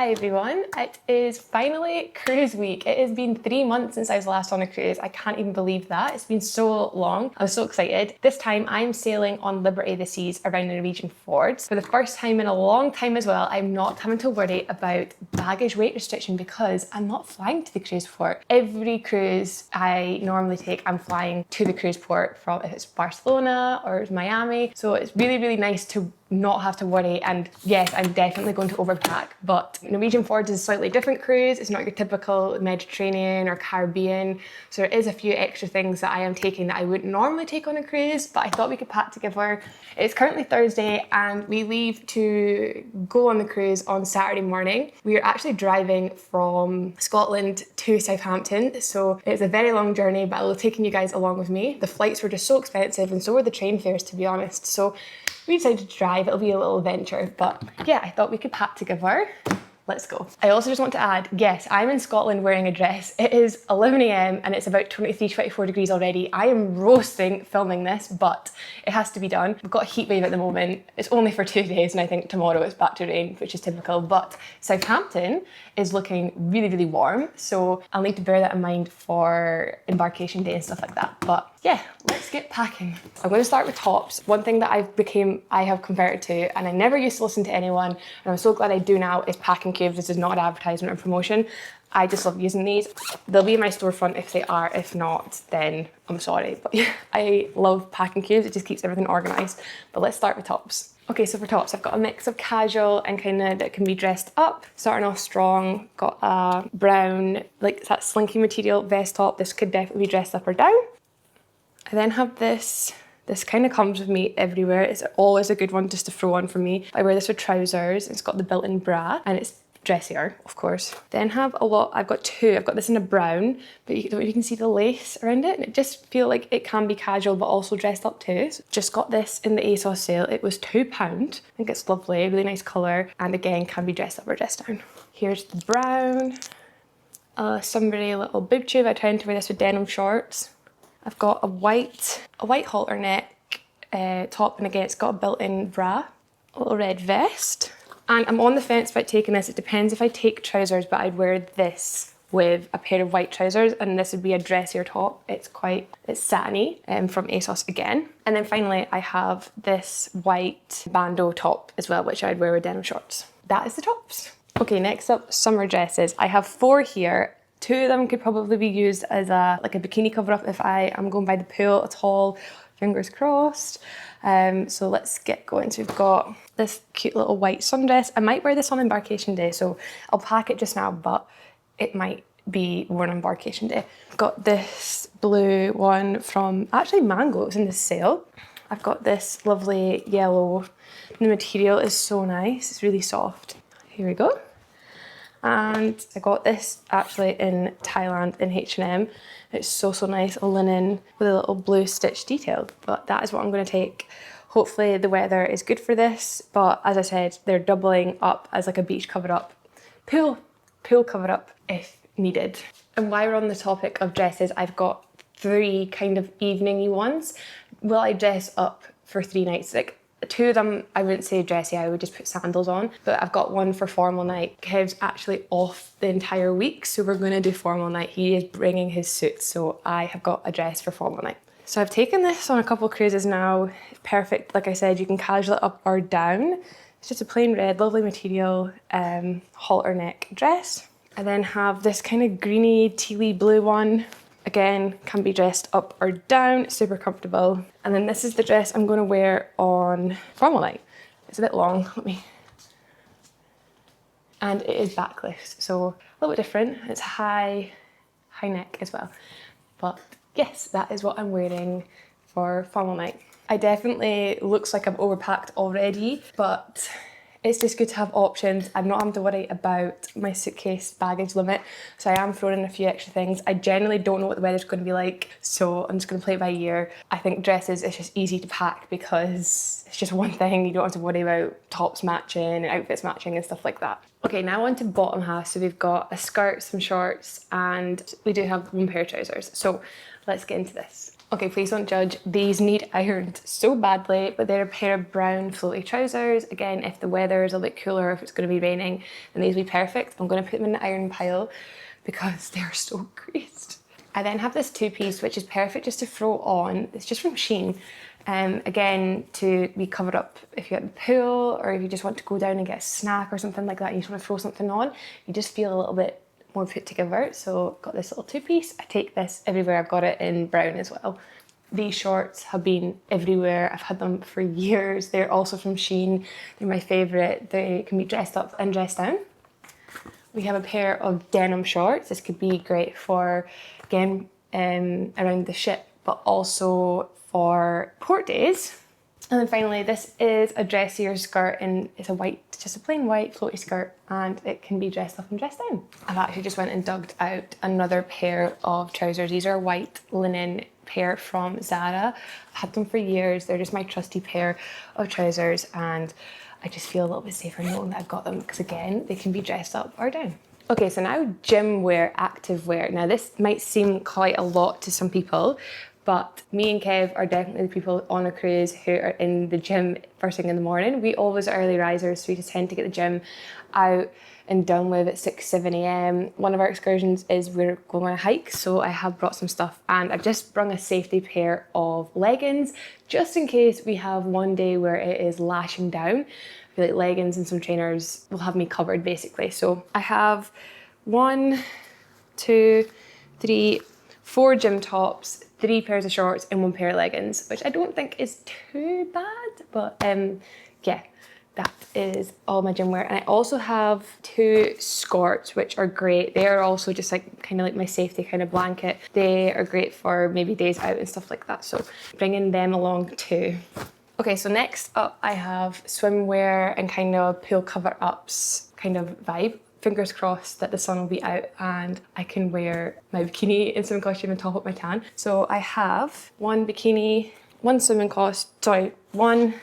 Hi everyone, it is finally cruise week. It has been 3 months since I was last on a cruise. I can't even believe that. It's been so long. I was so excited. This time I'm sailing on Liberty of the Seas around the Norwegian Fjords. For the first time in a long time as well, I'm not having to worry about baggage weight restriction because I'm not flying to the cruise port. Every cruise I normally take, I'm flying to the cruise port from, if it's Barcelona or it's Miami. So it's really, really nice to not have to worry, and yes, I'm definitely going to overpack, but Norwegian Fjords is a slightly different cruise. It's not your typical Mediterranean or Caribbean, so there is a few extra things that I am taking that I wouldn't normally take on a cruise, but I thought we could pack together. It's currently Thursday and we leave to go on the cruise on Saturday morning. We are actually driving from Scotland to Southampton, so it's a very long journey, but I will be taking you guys along with me. The flights were just so expensive and so were the train fares, to be honest, so we decided to drive. It'll be a little adventure, but yeah, I thought we could pack together. Let's go. I also just want to add, yes, I'm in Scotland wearing a dress. It is 11 AM and it's about 23, 24 degrees already. I am roasting filming this, but it has to be done. We've got a heat wave at the moment. It's only for 2 days and I think tomorrow it's back to rain, which is typical, but Southampton is looking really, really warm. So I'll need to bear that in mind for embarkation day and stuff like that. But yeah, let's get packing. I'm going to start with tops. One thing that I have converted to, and I never used to listen to anyone, and I'm so glad I do now, is packing cubes. This is not an advertisement or promotion. I just love using these. They'll be in my storefront if they are. If not, then I'm sorry. But yeah, I love packing cubes. It just keeps everything organized. But let's start with tops. Okay, so for tops, I've got a mix of casual and kind of that can be dressed up. Starting off strong, got a brown, like that slinky material vest top. This could definitely be dressed up or down. I then have this kind of comes with me everywhere. It's always a good one just to throw on for me. I wear this with trousers. It's got the built-in bra and it's dressier, of course. Then I've got two. I've got this in a brown, but you can see the lace around it. And it just feel like it can be casual, but also dressed up too. So just got this in the ASOS sale. It was £2. I think it's lovely, really nice color. And again, can be dressed up or dressed down. Here's the brown. Somebody little boob tube. I tend to wear this with denim shorts. I've got a white halter neck top, and again, it's got a built-in bra. A little red vest. And I'm on the fence about taking this. It depends if I take trousers, but I'd wear this with a pair of white trousers, and this would be a dressier top. It's satiny from ASOS again. And then finally, I have this white bandeau top as well, which I'd wear with denim shorts. That is the tops. Okay, next up, summer dresses. I have 4 here. 2 of them could probably be used as a bikini cover up if I am going by the pool at all, fingers crossed. So let's get going. So we've got this cute little white sundress. I might wear this on embarkation day, so I'll pack it just now, but it might be worn on embarkation day. I've got this blue one from actually Mango. It was in the sale. I've got this lovely yellow. The material is so nice. It's really soft. Here we go. And I got this actually in Thailand in H&M. It's so nice, a linen with a little blue stitch detail. But that is what I'm going to take. Hopefully the weather is good for this. But as I said, they're doubling up as like a beach cover up, pool cover up if needed. And while we're on the topic of dresses, I've got 3 kind of evening-y ones. Will I dress up for 3 nights? Like 2 of them, I wouldn't say dressy, I would just put sandals on. But I've got one for formal night. Kev's actually off the entire week, so we're gonna do formal night. He is bringing his suit, so I have got a dress for formal night. So I've taken this on a couple of cruises now. It's perfect, like I said, you can casual it up or down. It's just a plain red, lovely material, halter neck dress. I then have this kind of greeny, tealy blue one. Again, can be dressed up or down, super comfortable. And then this is the dress I'm gonna wear on formal night. It's a bit long, and it is backless, so a little bit different. It's high neck as well. But yes, that is what I'm wearing for formal night. I definitely looks like I'm overpacked already, but it's just good to have options. I'm not having to worry about my suitcase baggage limit, so I am throwing in a few extra things. I generally don't know what the weather's going to be like, so I'm just going to play it by ear. I think dresses is just easy to pack because it's just one thing. You don't have to worry about tops matching and outfits matching and stuff like that. Okay, now on to bottom half. So we've got a skirt, some shorts, and we do have 1 pair of trousers. So let's get into this. Okay, please don't judge. These need ironed so badly, but they're a pair of brown floaty trousers. Again, if the weather is a bit cooler, if it's going to be raining, then these will be perfect. I'm going to put them in the iron pile because they're so creased. I then have this two-piece, which is perfect just to throw on. It's just from Shein. Again, to be covered up if you're at the pool or if you just want to go down and get a snack or something like that and you just want to throw something on, you just feel a little bit more put together. So I've got this little two-piece. I take this everywhere. I've got it in brown as well. These shorts have been everywhere. I've had them for years. They're also from Shein. They're my favourite. They can be dressed up and dressed down. We have a pair of denim shorts. This could be great for, again, around the ship, but also for port days. And then finally, this is a dressier skirt and it's a white, just a plain white floaty skirt, and it can be dressed up and dressed down. I've actually just went and dug out another pair of trousers. These are a white linen pair from Zara. I've had them for years. They're just my trusty pair of trousers, and I just feel a little bit safer knowing that I've got them because again, they can be dressed up or down. Okay, so now gym wear, active wear. Now this might seem quite a lot to some people, but me and Kev are definitely the people on a cruise who are in the gym first thing in the morning. We always are early risers, so we just tend to get the gym out and done with at 6, 7 a.m. One of our excursions is we're going on a hike, so I have brought some stuff and I've just brung a safety pair of leggings just in case we have one day where it is lashing down. I feel like leggings and some trainers will have me covered basically. So I have 1, 2, 3, 4 gym tops, 3 pairs of shorts and 1 pair of leggings, which I don't think is too bad, but yeah, that is all my gym wear. And I also have 2 skirts, which are great. They are also just like kind of like my safety kind of blanket. They are great for maybe days out and stuff like that, so bringing them along too. Okay, so next up I have swimwear and kind of pool cover-ups kind of vibe. Fingers crossed that the sun will be out and I can wear my bikini and swimming costume and top up my tan. So I have 1 bikini, 1 swimming costume, 1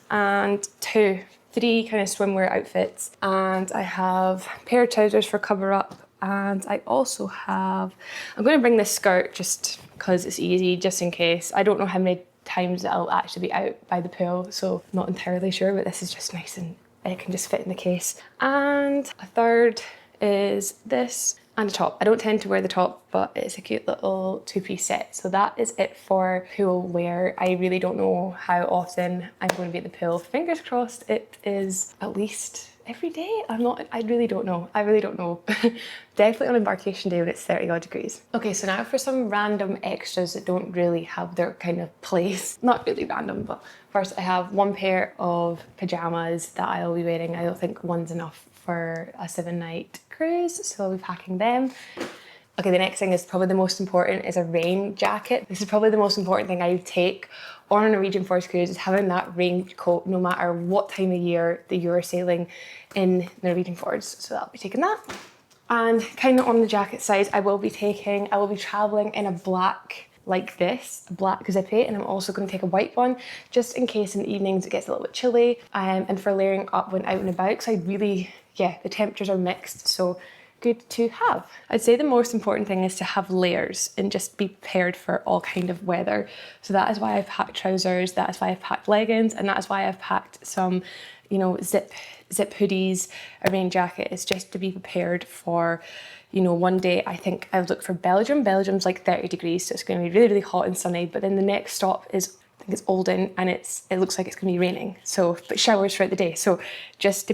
and 2, 3 kind of swimwear outfits. And I have a pair of trousers for cover up. And I also have, I'm going to bring this skirt just because it's easy, just in case. I don't know how many times that I'll actually be out by the pool, so I'm not entirely sure, but this is just nice and it can just fit in the case. And a third is this and a top. I don't tend to wear the top, but it's a cute little 2-piece set. So that is it for pool wear. I really don't know how often I'm going to be at the pool. Fingers crossed it is at least every day. I really don't know. Definitely on embarkation day when it's 30 odd degrees. Okay, so now for some random extras that don't really have their kind of place. Not really random, but first I have 1 pair of pajamas that I'll be wearing. I don't think one's enough for a 7-night cruise, so I'll be packing them. Okay, the next thing is probably the most important, is a rain jacket. This is probably the most important thing I would take on a Norwegian Fjords cruise, is having that rain coat no matter what time of year that you're sailing in Norwegian Fjords. So I'll be taking that. And kind of on the jacket side, I will be traveling in a black like this, a black zippy, and I'm also going to take a white one just in case in the evenings it gets a little bit chilly, and for layering up when out and about, because the temperatures are mixed, so good to have. I'd say the most important thing is to have layers and just be prepared for all kind of weather. So that is why I've packed trousers, that is why I've packed leggings, and that is why I've packed some, zip hoodies, a rain jacket. It's just to be prepared for, one day I think I've looked for Belgium. Belgium's like 30 degrees, so it's going to be really, really hot and sunny, but then the next stop is, I think it's Olden, and it looks like it's going to be raining, but showers throughout the day. So just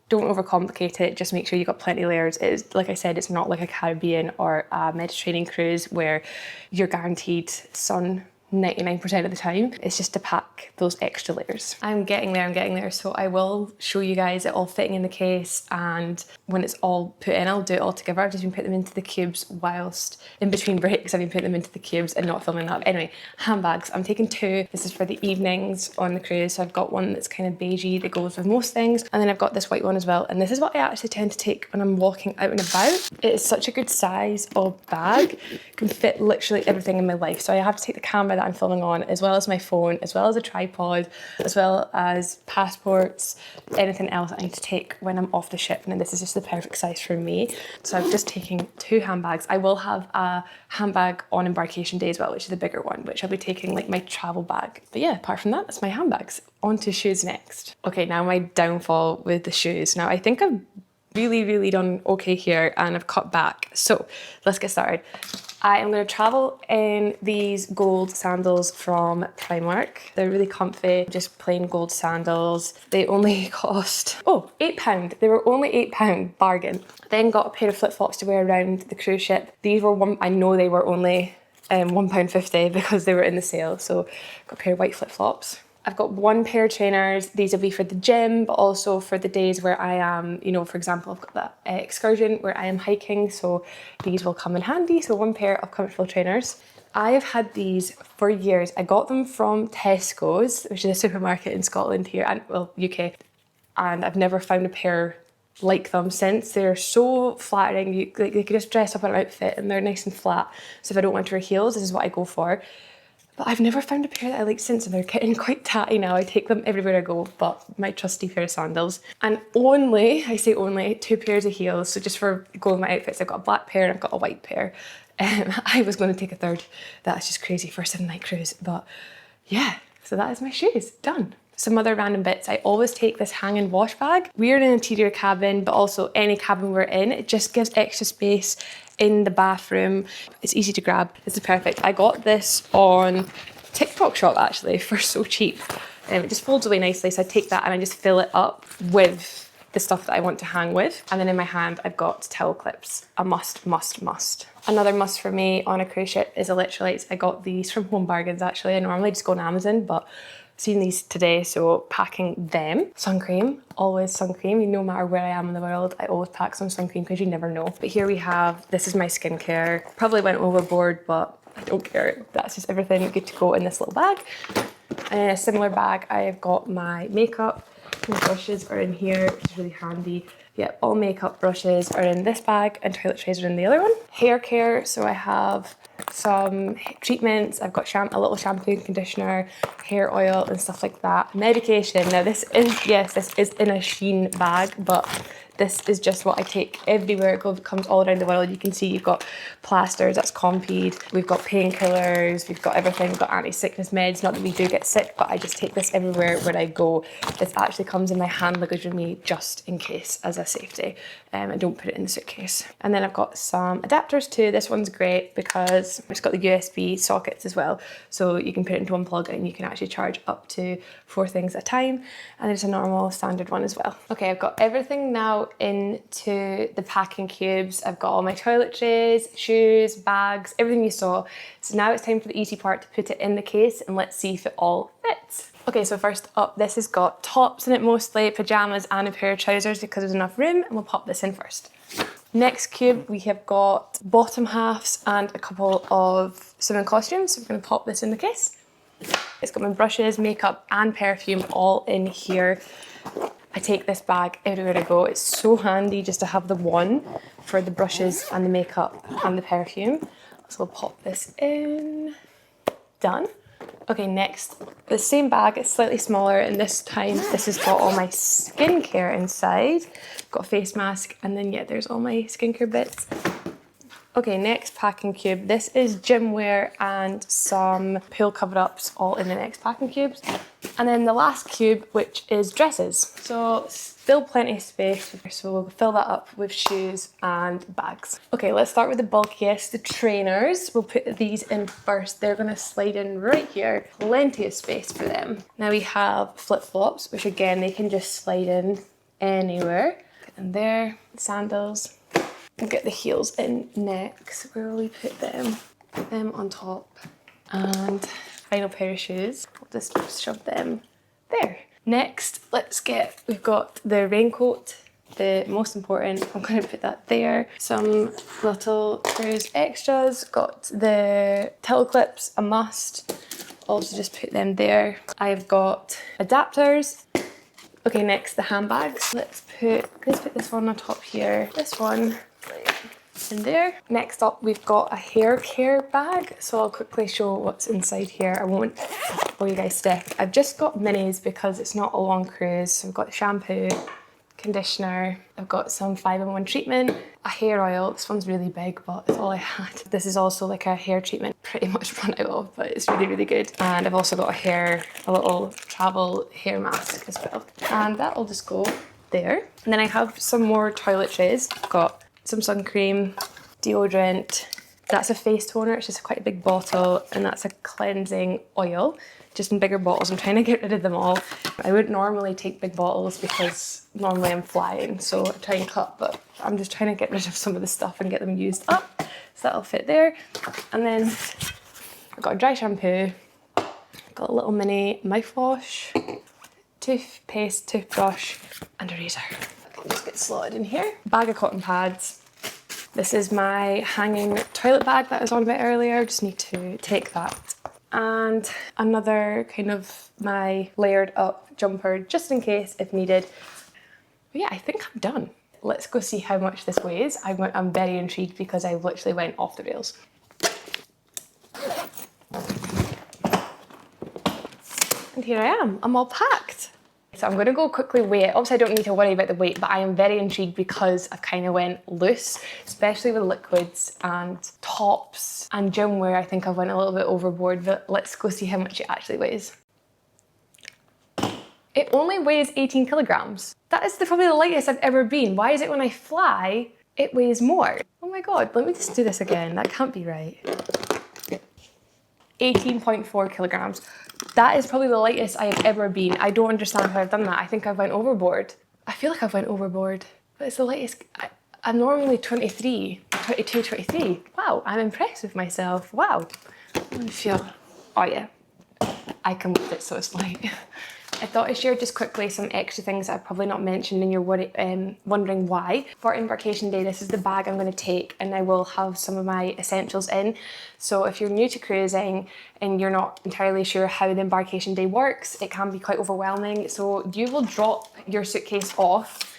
don't overcomplicate it, just make sure you've got plenty of layers. It's, like I said, it's not like a Caribbean or a Mediterranean cruise where you're guaranteed sun 99% of the time. It's just to pack those extra layers. I'm getting there, so I will show you guys it all fitting in the case, and when it's all put in, I'll do it all together. I've just been putting them into the cubes whilst in between breaks. I've been putting them into the cubes and not filming that. Anyway, handbags. I'm taking 2. This is for the evenings on the cruise. So I've got one that's kind of beigey that goes with most things, and then I've got this white one as well. And this is what I actually tend to take when I'm walking out and about. It is such a good size of bag. It can fit literally everything in my life. So I have to take the camera. that I'm filming on, as well as my phone, as well as a tripod, as well as passports, anything else I need to take when I'm off the ship. And this is just the perfect size for me. So I'm just taking 2 handbags. I will have a handbag on embarkation day as well, which is the bigger one, which I'll be taking like my travel bag. But yeah, apart from that, that's my handbags. On to shoes next. Okay, now my downfall with the shoes. Now I think I've really done okay here and I've cut back. So let's get started. I am going to travel in these gold sandals from Primark. They're really comfy, just plain gold sandals. They only cost, oh, £8. They were only £8, bargain. Then got a pair of flip-flops to wear around the cruise ship. These were I know they were only £1.50 because they were in the sale. So got a pair of white flip-flops. I've got 1 pair of trainers. These will be for the gym, but also for the days where I am, you know, for example, I've got that excursion where I am hiking, so these will come in handy. So 1 pair of comfortable trainers. I have had these for years. I got them from Tesco's, which is a supermarket in Scotland here, and well, UK, and I've never found a pair like them since. They're so flattering. They could just dress up an outfit and they're nice and flat. So if I don't want to wear heels, this is what I go for. But I've never found a pair that I like since, and they're getting quite tatty now. I take them everywhere I go, but my trusty pair of sandals. And only, I say only, 2 pairs of heels. So just for going with my outfits, I've got a black pair and I've got a white pair. I was going to take a third. That's just crazy for a 7-night cruise. But yeah, so that is my shoes, done. Some other random bits. I always take this hang and wash bag. We're in an interior cabin, but also any cabin we're in, it just gives extra space in the bathroom. It's easy to grab. This is perfect. I got this on TikTok shop actually for so cheap. It just folds away nicely, so I take that and I just fill it up with the stuff that I want to hang with. And then in my hand, I've got towel clips. A must. Another must for me on a cruise ship is electrolytes. I got these from Home Bargains actually. I normally just go on Amazon, but I've seen these today, so packing them. Sun cream, always sun cream. No matter where I am in the world, I always pack some sun cream because you never know. But here we have, this is my skincare. Probably went overboard, but I don't care. That's just everything good to go in this little bag. And in a similar bag, I have got my makeup. My brushes are in here, which is really handy. Yeah, all makeup brushes are in this bag and toiletries are in the other one. Hair care, so I have some treatments. I've got a little shampoo and conditioner, hair oil and stuff like that. Medication, now this is, yes, this is in a Shein bag, but this is just what I take everywhere. It comes all around the world. You can see you've got plasters, that's Compeed. We've got painkillers, we've got everything. We've got anti-sickness meds. Not that we do get sick, but I just take this everywhere where I go. This actually comes in my hand luggage with me just in case, as a safety. I don't put it in the suitcase. And then I've got some adapters too. This one's great because it's got the USB sockets as well. So you can put it into one plug and you can actually charge up to 4 things at a time. And there's a normal standard one as well. Okay, I've got everything now into the packing cubes. I've got all my toiletries, shoes, bags, everything you saw. So now it's time for the easy part, to put it in the case and let's see if it all fits. Okay, so first up, this has got tops in it mostly, pajamas and a pair of trousers because there's enough room, and we'll pop this in first. Next cube, we have got bottom halves and a couple of swimming costumes. So we're going to pop this in the case. It's got my brushes, makeup and perfume all in here. I take this bag everywhere I go. It's so handy just to have the one for the brushes and the makeup and the perfume. So we'll pop this in. Done. Okay, next, the same bag, it's slightly smaller, and this time this has got all my skincare inside. Got a face mask, and then yeah, there's all my skincare bits. Okay, next packing cube. This is gym wear and some pool cover-ups all in the next packing cubes. And then the last cube, which is dresses. So still plenty of space, so we'll fill that up with shoes and bags. Okay, let's start with the bulkiest, the trainers. We'll put these in first. They're gonna slide in right here. Plenty of space for them. Now we have flip-flops, which again, they can just slide in anywhere. Put them there, sandals. We'll get the heels in next. Where will we put them? Put them on top. And final pair of shoes. We'll just shove them there. Next, we've got the raincoat, the most important. I'm going to put that there. Some little cruise extras. Got the towel clips, a must. Also just put them there. I've got adapters. Okay, next the handbags. Let's put this one on top here. This one. in there. Next up, we've got a hair care bag. So I'll quickly show what's inside here. I won't bore you guys to death. I've just got minis because it's not a long cruise. So I've got shampoo, conditioner, I've got some 5-in-1 treatment, a hair oil. This one's really big, but it's all I had. This is also like a hair treatment, pretty much run out of, but it's really, really good. And I've also got a little travel hair mask as well. And that'll just go there. And then I have some more toiletries. I've got some sun cream, deodorant. That's a face toner, it's just quite a big bottle, and that's a cleansing oil, just in bigger bottles. I'm trying to get rid of them all. I wouldn't normally take big bottles because normally I'm flying, so I try and cut, but I'm just trying to get rid of some of the stuff and get them used up. So that'll fit there. And then I've got a dry shampoo, got a little mini mouthwash, toothpaste, toothbrush, and a razor. I'll just get slotted in here. Bag of cotton pads. This is my hanging toilet bag that I was on about earlier. Just need to take that. And another kind of my layered up jumper, just in case if needed. But yeah, I think I'm done. Let's go see how much this weighs. I'm very intrigued because I literally went off the rails. And here I am, I'm all packed. So I'm gonna go quickly weigh it. Obviously I don't need to worry about the weight, but I am very intrigued because I kind of went loose, especially with liquids and tops and gym wear. I think I went a little bit overboard, but let's go see how much it actually weighs. It only weighs 18 kilograms. That is probably the lightest I've ever been. Why is it when I fly, it weighs more? Oh my God, let me just do this again. That can't be right. 18.4 kilograms. That is probably the lightest I have ever been. I don't understand how I've done that. I think I went overboard. I feel like I've went overboard, but it's the lightest. I'm normally 23, 22, 23. Wow, I'm impressed with myself. Wow. I feel, oh yeah, I can lift it, so it's fine. I thought I'd share just quickly some extra things that I've probably not mentioned and you're wondering why. For embarkation day, this is the bag I'm going to take, and I will have some of my essentials in. So if you're new to cruising and you're not entirely sure how the embarkation day works, it can be quite overwhelming. So you will drop your suitcase off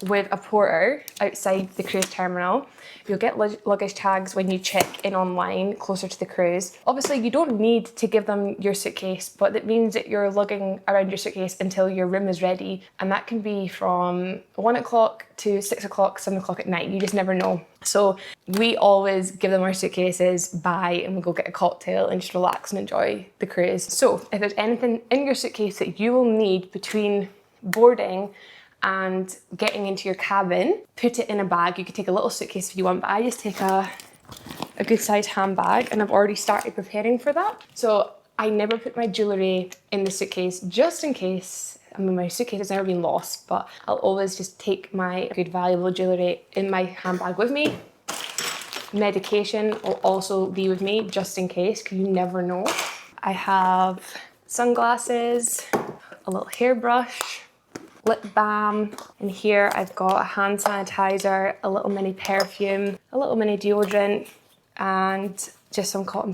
with a porter outside the cruise terminal. You'll get luggage tags when you check in online closer to the cruise. Obviously you don't need to give them your suitcase, but it means that you're lugging around your suitcase until your room is ready, and that can be from 1 o'clock to 6 o'clock, 7 o'clock at night. You just never know. So we always give them our suitcases, bye, and we'll go get a cocktail and just relax and enjoy the cruise. So if there's anything in your suitcase that you will need between boarding and getting into your cabin, put it in a bag. You could take a little suitcase if you want, but I just take a good sized handbag, and I've already started preparing for that. So I never put my jewellery in the suitcase just in case. I mean, my suitcase has never been lost, but I'll always just take my good valuable jewellery in my handbag with me. Medication will also be with me just in case, because you never know. I have sunglasses, a little hairbrush, lip balm. In here I've got a hand sanitizer, a little mini perfume, a little mini deodorant, and just some cotton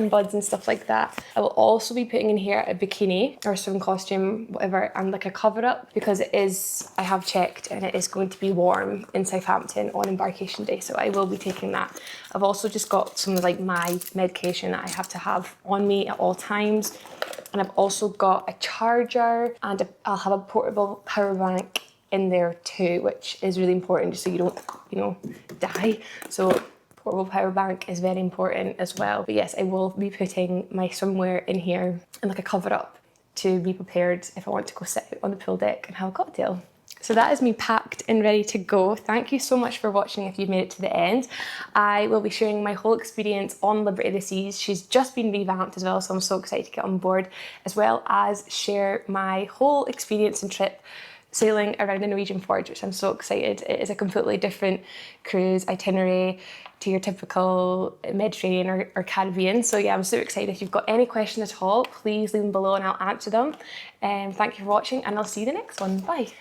buds and stuff like that. I will also be putting in here a bikini or swim costume, whatever, and like a cover up, because it is, I have checked, and it is going to be warm in Southampton on embarkation day, so I will be taking that. I've also just got some of like my medication that I have to have on me at all times. And I've also got a charger, and I'll have a portable power bank in there too, which is really important just so you don't, die. So portable power bank is very important as well. But yes, I will be putting my swimwear in here and like a cover up to be prepared if I want to go sit out on the pool deck and have a cocktail. So that is me packed and ready to go. Thank you so much for watching if you've made it to the end. I will be sharing my whole experience on Liberty of the Seas. She's just been revamped as well, so I'm so excited to get on board, as well as share my whole experience and trip sailing around the Norwegian Fjords, which I'm so excited. It is a completely different cruise itinerary to your typical Mediterranean or Caribbean. So yeah, I'm so excited. If you've got any questions at all, please leave them below and I'll answer them. Thank you for watching, and I'll see you in the next one. Bye.